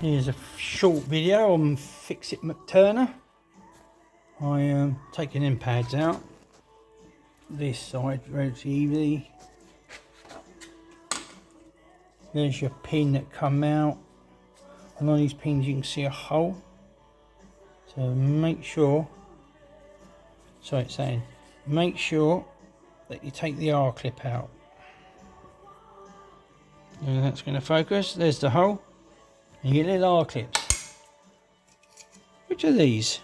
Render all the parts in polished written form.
Here's a short video on Fix It McTurner. I am taking them pads out. This side relatively easily. There's your pin that come out. And on these pins you can see a hole. So make sure, so it's saying, make sure that you take the R clip out. And that's going to focus. There's the hole. And you get little R clips. Which are these?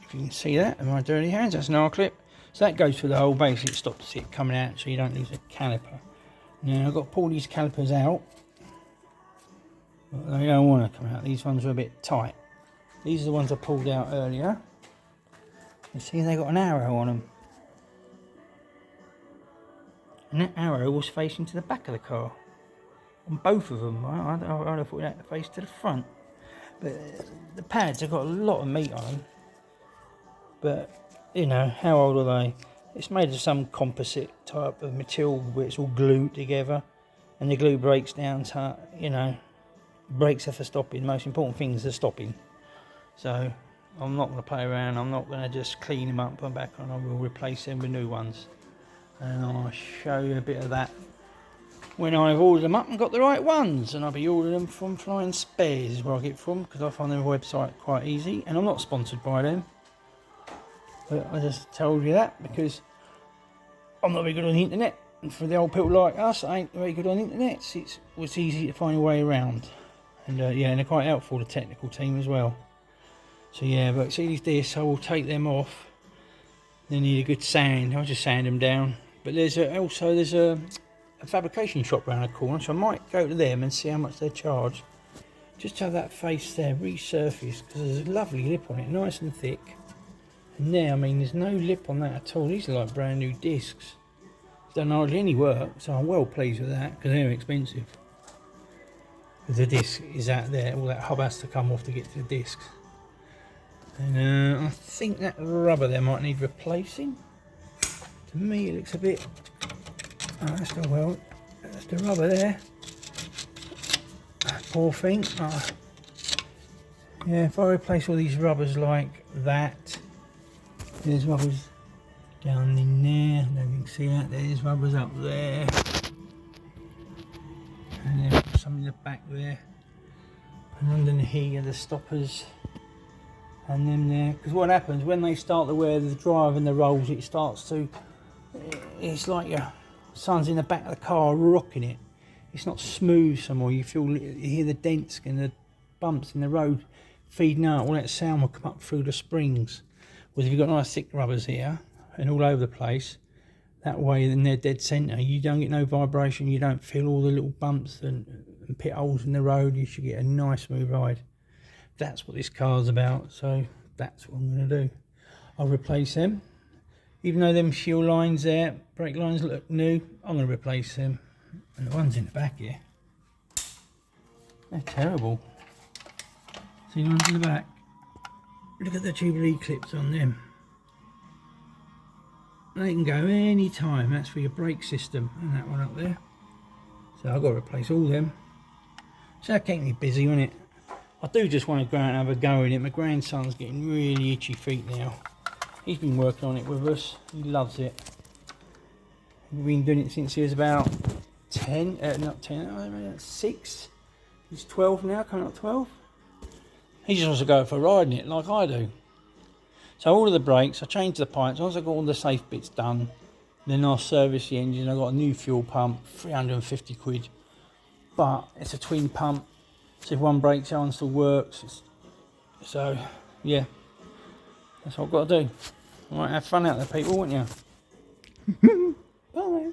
If you can see that in my dirty hands, that's an R clip. So that goes through the hole, basically it stops it coming out so you don't lose a caliper. Now I've got to pull these calipers out. But they don't want to come out. These ones are a bit tight. These are the ones I pulled out earlier. You see they've got an arrow on them. And that arrow was facing to the back of the car. On both of them. I'd have thought that face to the front. But the pads have got a lot of meat on them. But, you know, how old are they? It's made of some composite type of material where it's all glued together. And the glue breaks down to, you know, brakes are for stopping. The most important thing is the stopping. So, I'm not going to play around. I'm not going to just clean them up and put them back on. I will replace them with new ones. And I'll show you a bit of that when I've ordered them up and got the right ones. And I'll be ordering them from Flying Spares is where I get it from, because I find their website quite easy. And I'm not sponsored by them. But I just told you that because I'm not very good on the internet. And for the old people like us, I ain't very good on the internet. It's easy to find a way around. And yeah, and they're quite helpful, the technical team as well. So yeah, but see these discs, I will take them off. They need a good sand. I'll just sand them down. But there's also a fabrication shop around the corner, so I might go to them and see how much they charge. Just to have that face there resurfaced, because there's a lovely lip on it, nice and thick. And there, I mean, there's no lip on that at all. These are like brand new discs. It's done hardly any work, so I'm well pleased with that, because they're expensive. Because the disc is out there, all that hub has to come off to get to the discs. And I think that rubber there might need replacing. To me it looks a bit, oh, that's got well, that's the rubber there. Poor thing. Oh. Yeah, if I replace all these rubbers like that, there's rubbers down in there, I don't know if you can see that, there's rubbers up there. And then some in the back there. And underneath here the stoppers. And then there, because what happens when they start to wear the drive and the rolls, it starts to, it's like your son's in the back of the car rocking it. It's not smooth somewhere. You hear the dents and the bumps in the road feeding out. All that sound will come up through the springs. Whereas if you've got nice thick rubbers here and all over the place, that way then they're dead centre. You don't get no vibration. You don't feel all the little bumps and pit holes in the road. You should get a nice smooth ride. That's what this car's about, so that's what I'm going to do. I'll replace them. Even though them shield lines there, brake lines look new, I'm going to replace them. And the ones in the back here, they're terrible. See the ones in the back? Look at the Jubilee clips on them. They can go any time. That's for your brake system, and that one up there. So I've got to replace all them. So that keeps me busy, won't it? I do just want to go out and have a go in it. My grandson's getting really itchy feet now. He's been working on it with us. He loves it. We've been doing it since he was about 10, not 10, 6. He's 12 now, coming up 12. He just wants to go for a ride in it like I do. So all of the brakes, I changed the pipes. Once I got all the safe bits done, then I'll service the engine. I got a new fuel pump, 350 quid. But it's a twin pump. So if one breaks, that one still works. So, yeah, that's what I've got to do. All right, have fun out there, people, won't you? Bye.